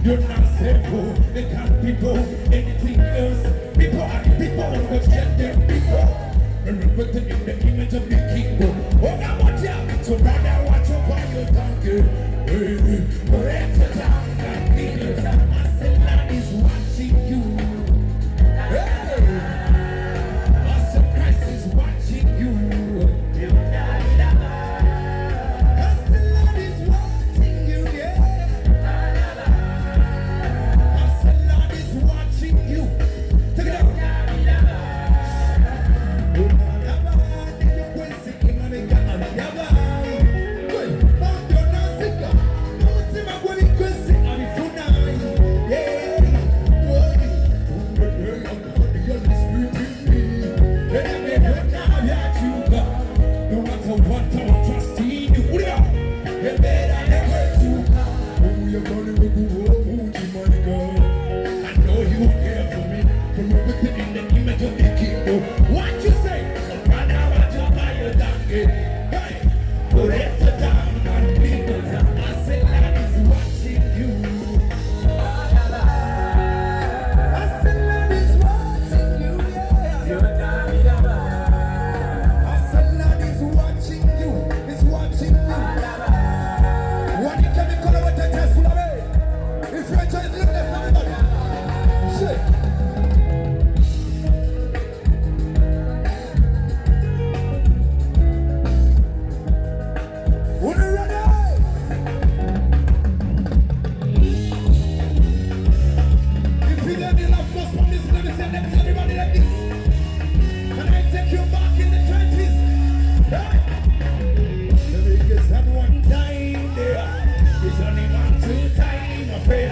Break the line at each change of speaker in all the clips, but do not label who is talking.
You're not simple, they can't people, anything else. People are the people, understand them people. And reflected in the image of the kingdom. Oh, now watch out, so brother, watch out while you're talking. Break the down, and lead it down. I said, Lord is watching you. Hey, I said, Christ is watching you. I said, Lord is watching you, yeah. Watching you. Take it out. What you say? Brother, what you buy your donkey? Hey, put it down and leave it down. I say, Lord is watching you. I say, Lord is watching you, yeah. I say, Lord is watching you. He's watching you. What you can call about the test? If you're trying to look at somebody, say. Everybody like this. Can I take you back in the 20s? Hey. Let me get that one time there. It's only 1, 2 time affair.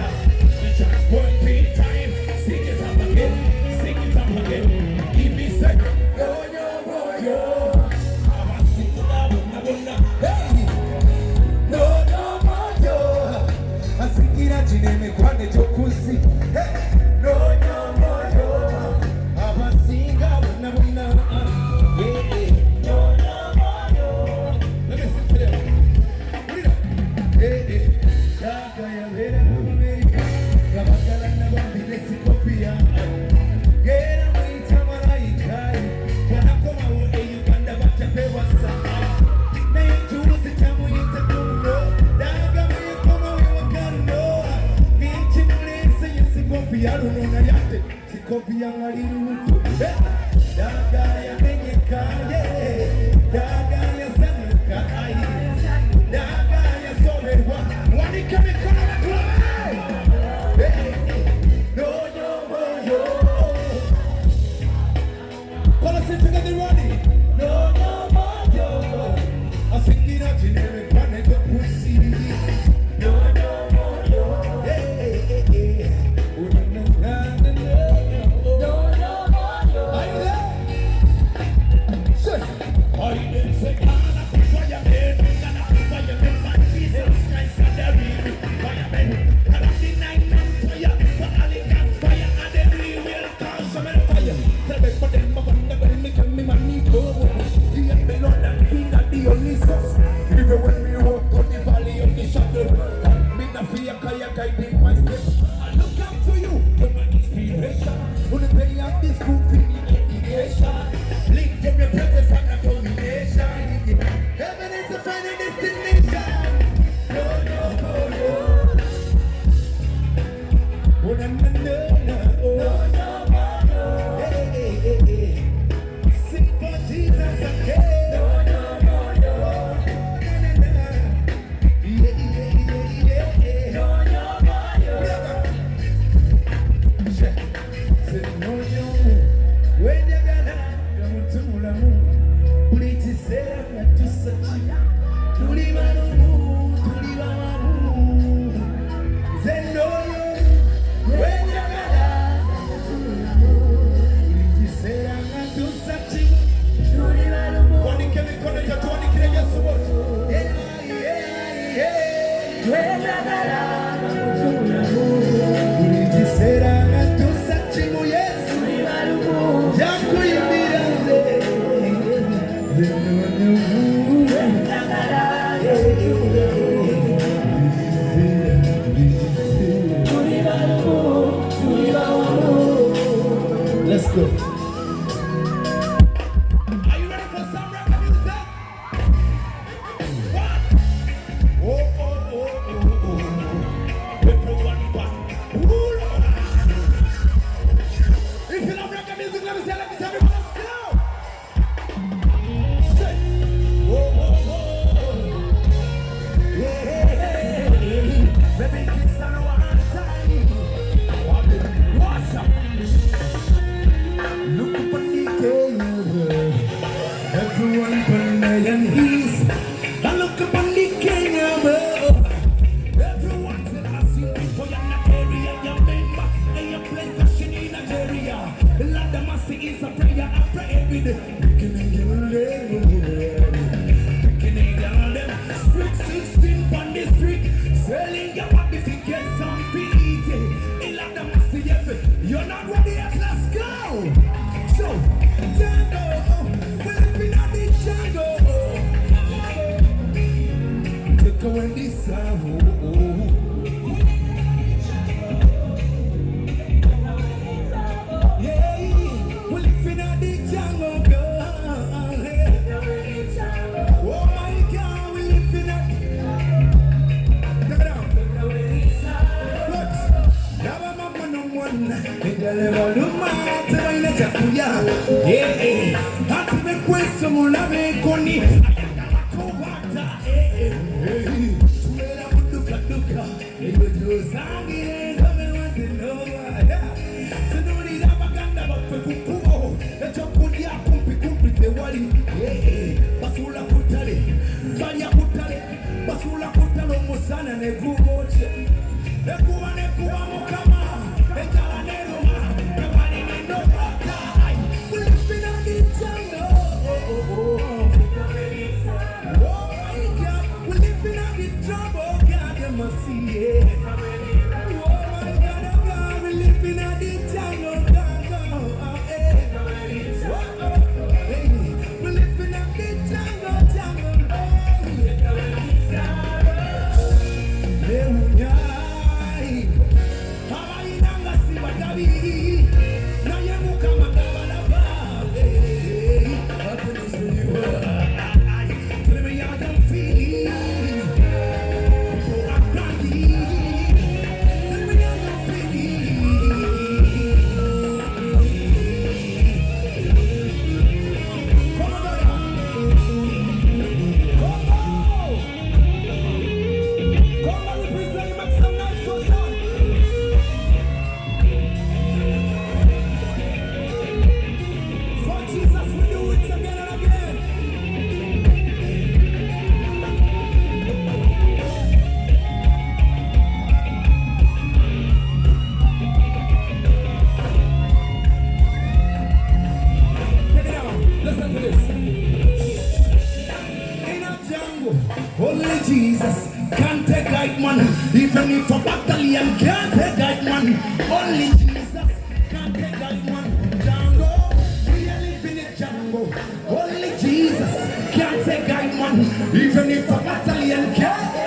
The transport pay time. Sing it up again. Sing it up again. Give me second. Yo, yo, boy, yo. I'm a single one. Hey. No, no, boy, yo. I sing it at you, name it, one, it's your pussy. Hey. No, no, boy, yo. Such akabidde, Street 16 on the street, selling your body to get some feet. You're not ready yet, let's go. So, Django, we're living on the Django. Take away this sorrow. Yeah, we're living on the Django, girl. Oh my God, we're living on. Take it out. Look, now I'm up on one. Atime questo mulave coni Kowata Tumera muduka duka Eyo sangire Kame wante nowa Senuri rabaganda Bape kukuo Echo kulia kumpi kumpi te wali Basula kutale Banya kutale Basula kutale Musana ne gumoche Nekuwa nekuwa mukama Ejala neroma Newani nino waka We're living on the jungle. Oh my God, we're living on the trouble. God, you must see it. Oh my God, we're living on the jungle. We're living on the jungle. Only Jesus can take guide man. Even if a battalion can't take guide man. Only Jesus can take guide man. Django, we are living in Django. Only Jesus can take guide man. Even if a battalion can't.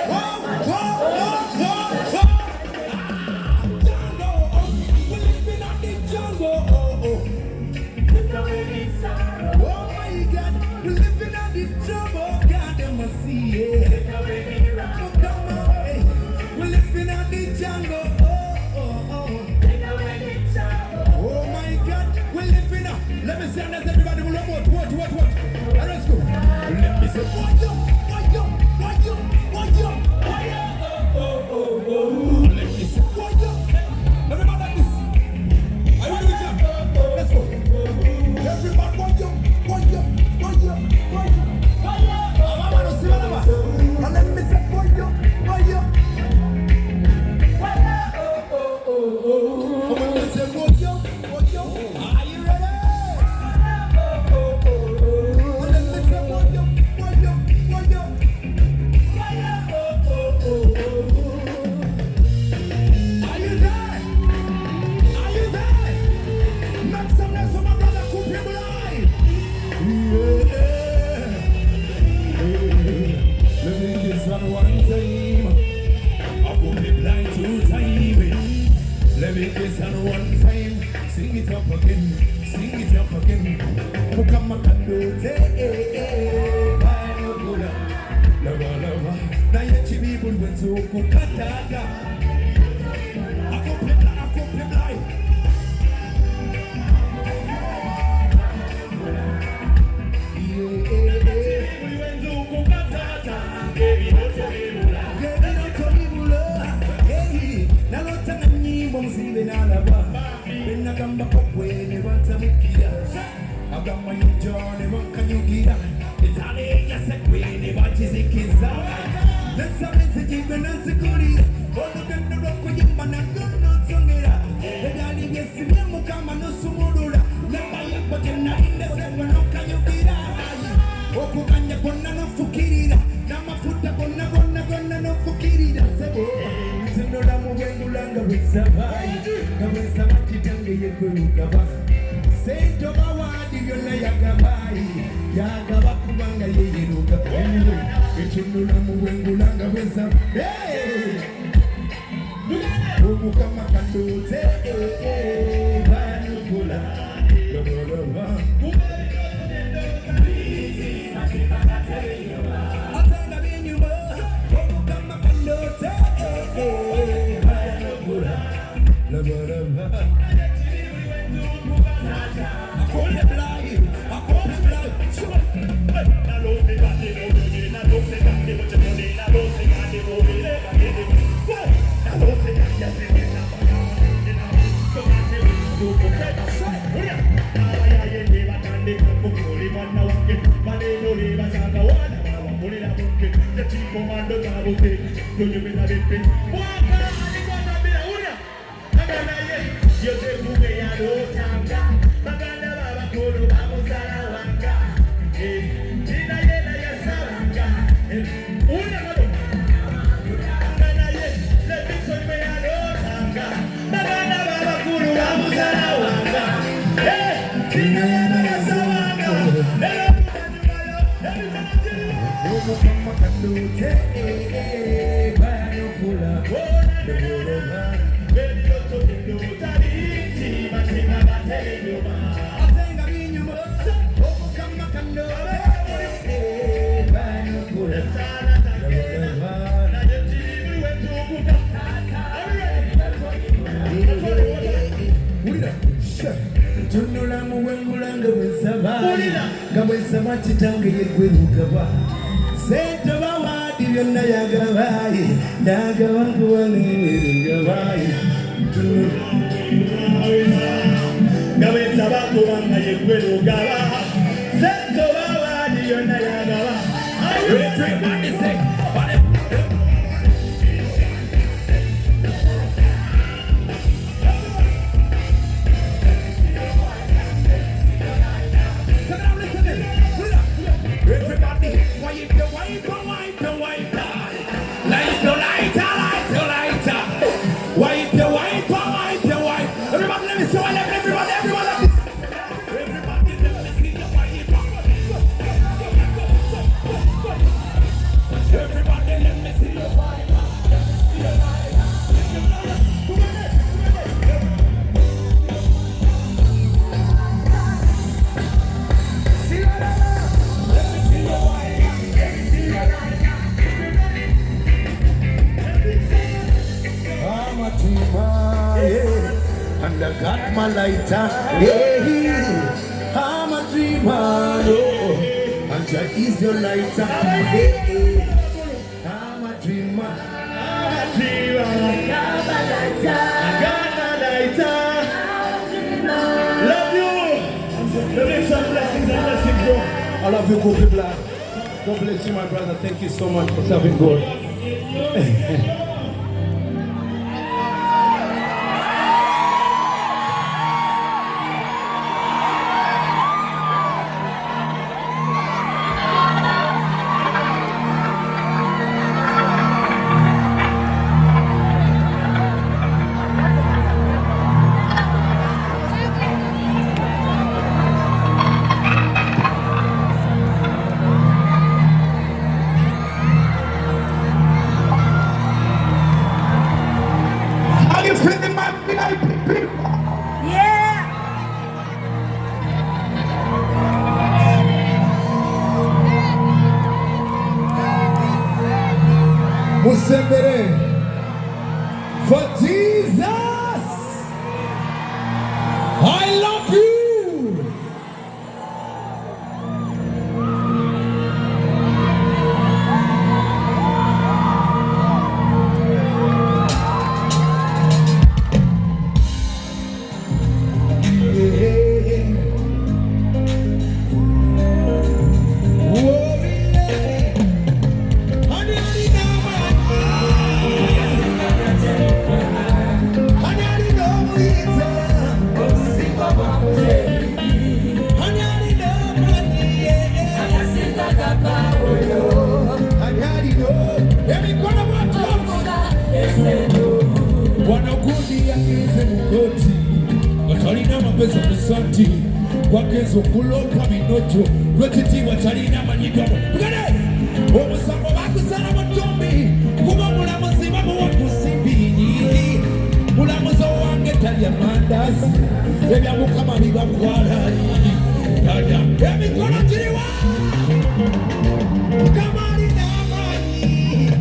Django, we're living on the Django. Oh my God, we're living on the Django. God, they must see it. We're living on the jungle. Oh my God, we're living up. Let me see unless everybody will know what. Let's go. Let me say, why yo. Let me say, why yo. Everybody like this. Are you ready with that? Let's go. Everybody, why yo. Let me say, why yo. Are you ready? Let me say, why yo. Are you there? Make some noise for my brother Kupiblai. Let me kiss on one time. I will be blind 2 times. Let me kiss on one time. Sing it up again. Mukama kandote. Lava. Na yechi bibul wenzo kukataga. Ako peblai. Let's Sabai, Gabesa Matitangi Yakuluka, Saint Tomawadi Yagabai, Yagabakubanga Yeruka, anyway, it's Nulamuangulanga with some. Hey! Umukamakando, Banukula, Gabesa Matitangi Yakuluka, Saint Tomawadi Yagabai, Yagabanguani Gabai, Gabesa Bakubanga Yakuluka, Saint Tomawadi Yagabai. Everybody say, and I got my lighter, yeah, I'm a dreamer, oh, and Jah is your lighter, yeah, I'm a dreamer, I got my lighter, love you, let me some blessings and blessings, bro. I love you, good people. God bless you, my brother. Thank you so much for serving God. Musembere for Jesus. I love you. pesa musanti wagenza okuloopa binojo lwekitiibwa talina manyigamo tugende omusango bagusala mu ttumbi kuba omulamuzi bamuwa ku nsimbi mulamuzi owange talya mandazi ebya mukama bibakwala talya emikono giriwa mukama alina amaanyi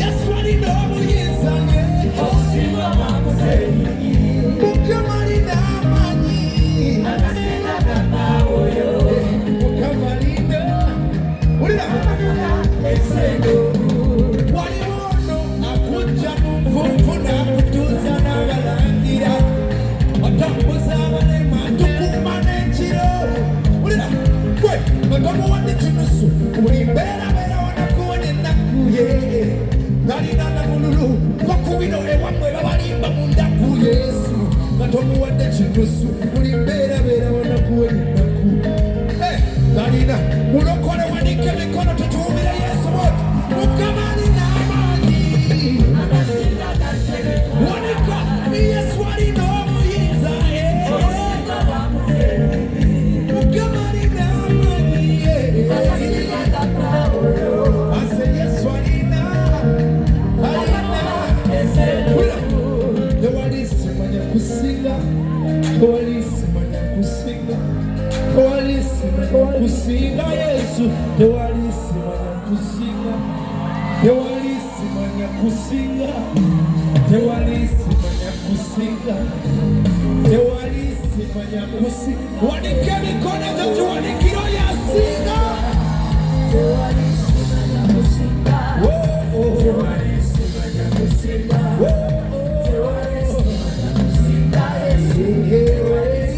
yesu alina obuyinza mukama alina amaanyi mukama alina ulira waliwo ono akujja mu nvunvu n'akutuuza n'abalangira otambuza abalema tukuuma n'ekiro ulira gwe nga tomuwadde kinusu buli mbeerabeera wanakuwona ennaku ye ngalina na mululu bakubino ewammwe babalimba mu ndaku yesu nga tomuwadde kinusu buli mbeerabeera wanakuwona ennaku ngalina mulokole wanike emikono tutuumire yesu boti mukama alina amaanyi wanika yesu alina obuyinza mukama alina amaanyi ase yesu alina tewali simanya kusinga tewali simanya kusinga tewali simanya kusinga yesu tewali simanya kusinga tewali simanya kusinga tewali simanya kusinga tewali simanya kusinga wanike emikono gyatu wanikiro yasinga tewali simanya kusinga tewali simanya kusinga tewali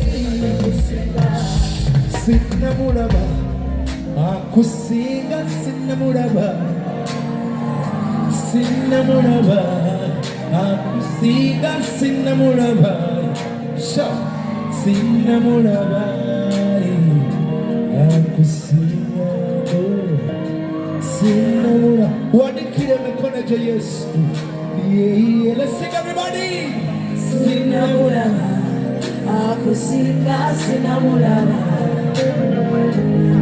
simanya kusinga sinamulaba akusinga sinamulaba sinamulaba akusinga sinamulaba sha sinamulaba akusinga sinamulaba wanikire emikono gyo yesu let's sing everybody sinamulaba akusinga sinamulaba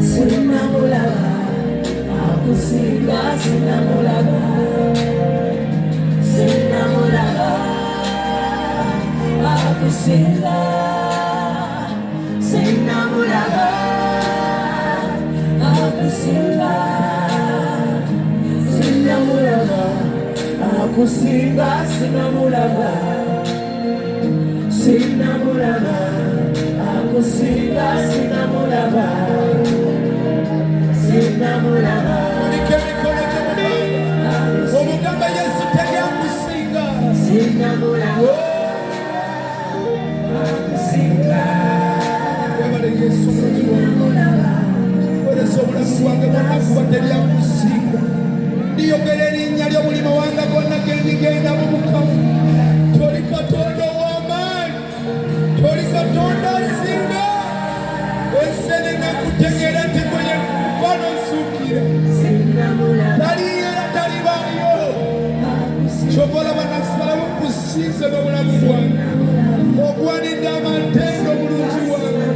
sinamulaba akusinga sinamulaba sinamulaba akusinga sinamulaba akusinga sinamulaba akusinga sinamulaba sinamulaba akusinga sinamulaba sinamulaba unike mikono gyomubanga omugamba yesu teri akusinga sinamulaba akusinga webale yesu sinamulaba olesa obulamu bwange bwonna kuba teri akusinga ndiyogera erinnya ly'omulimo wange gonna gendigenda mu mukama toli katonda ow'amaanyi toli katonda asinga ensene nakutegeera nti gwenye mukwano nsukira taliera talibaayo kyova olaba nasalawo kusinze n'obulamu bwange ogwanidde amatendo obulungi bwange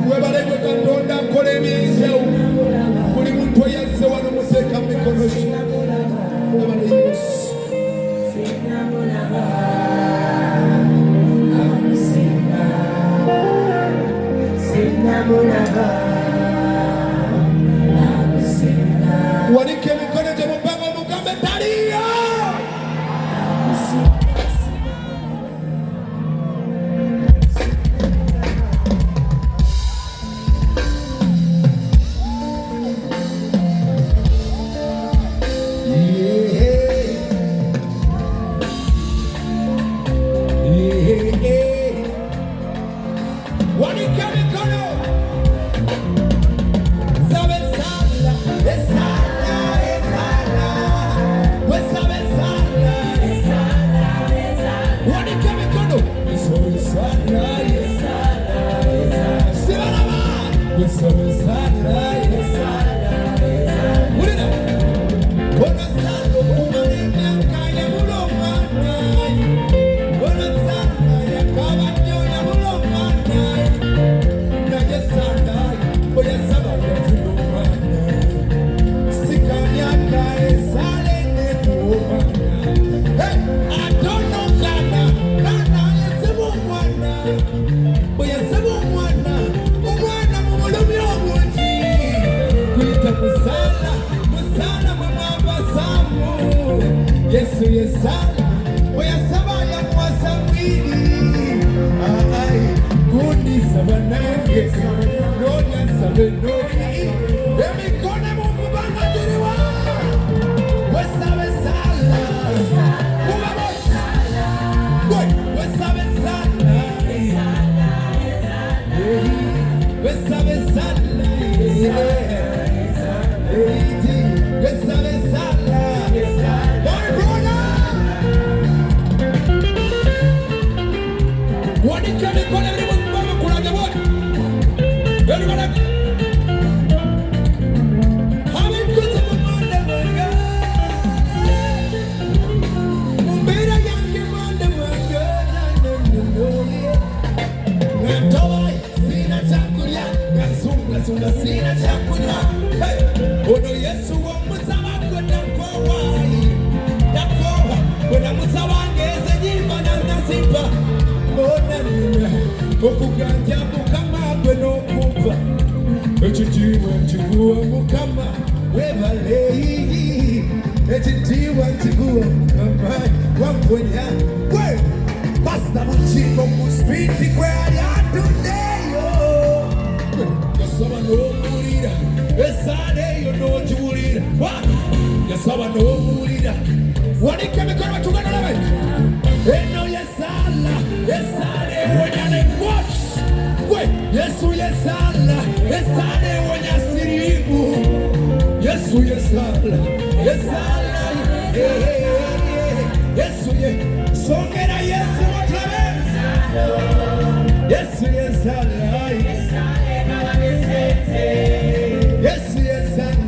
webalekwe katonda nkola ebyenjawulo buli muntu oyazze wano muteeka mu mikono gye ebale yesu wanike emikono gye mubbanga omugambe taliyo wanike emikono sabe sala esala esala wesabe sala esala wanike emikono sabe sala esala sibalaba wesabe sala esala ulina bona sala kumanya kaya mulomana bona sala yesala oyasabaya mwasawili kundi sabanange nonya sabenoi emikone mumubanga diriwa wesabe sala ubabosha wesabe sala wesabe sala wesabe sala boy brother what it can be called everyone kulaga what everyone having good to manda manga mumbira yange manda manga ntoy sina chakula sunga sina chakula ono Yesu wo musaba kwenda kwawai yakoba bona musaba ngeze nyimba na nasipa bona nina okuganja mukama gwe nokumva ekitiibwa nkiguwa mukama webaleyi ekitiibwa nkiguwa mukama wamponya gwe pasita mukimbo mu spiti gwe ali atuddeyo yasaba n'omuwulira esaala eyo n'ogiwulira yasaba n'omuwulira wanika emikono tugenda labe eno yesaala ewonya n'engoki gwe Yesu yesaala esaala ewonya siriimu Yesu yesaala Yesu songera Yesu otulabe Yesu yesaala Yesu yesaala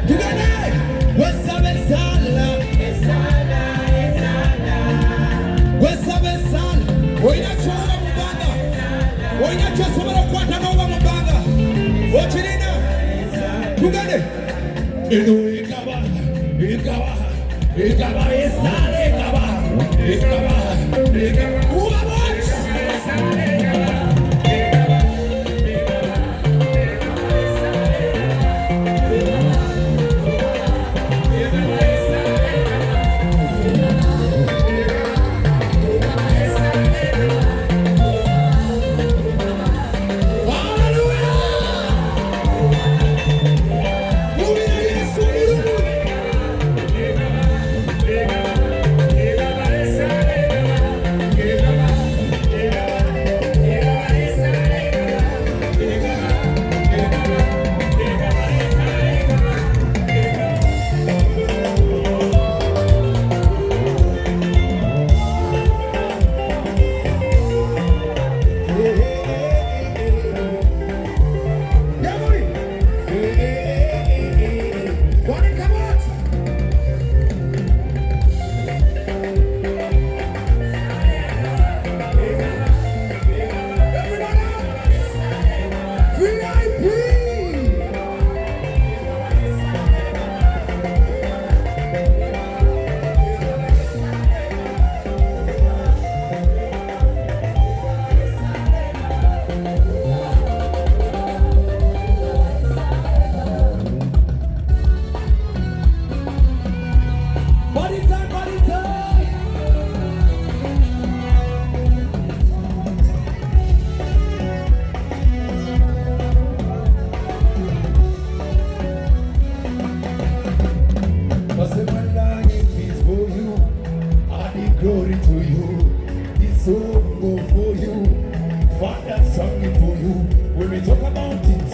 tugende wesabe sala wesabe sala oyina kyoba mubanga oyina kyosobola okukwata n'oba mubanga okirina tugende eno ekaba esala ekaba ubaboti glory to you. This song go for you. Father sung it for you. When we talk about it,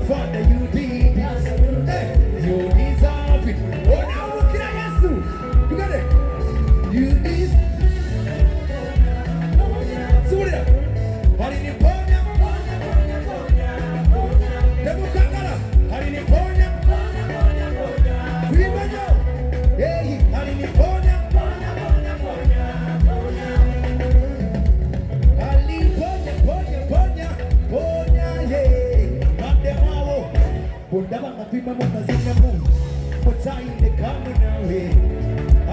Father, you did it. You deserve it. Oh, now look at you. You got it. You deserve it. So what? Haliniponya. Demukangala. Haliniponya. Kuibanyo. Hey, haliniponya. Bundaba mapima mumazina mu Mutainde kamu nawe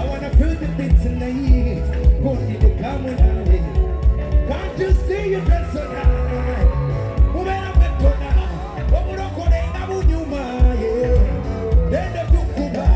I wanna feel the beats in the heat Bundide kamu nawe Can't you see you dress so nice Mumena metona Wamuroko de inabu nyuma Dende tukuba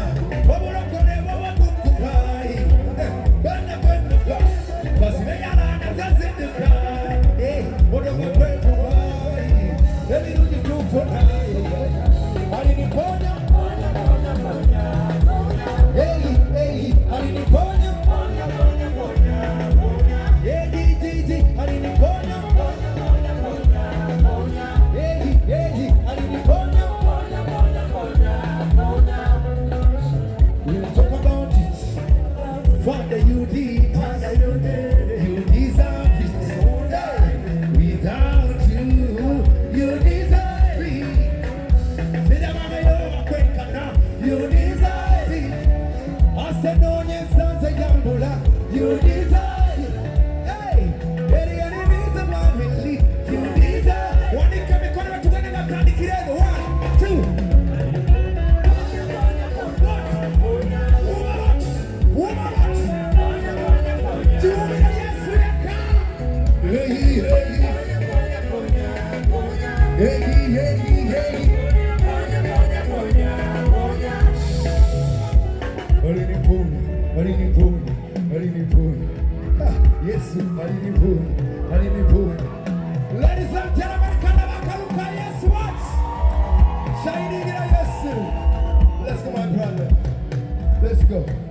Yes, ladies and gentlemen, Kanabakaluka, yes, what? Shining, yes. Let's go, my brother. Let's go.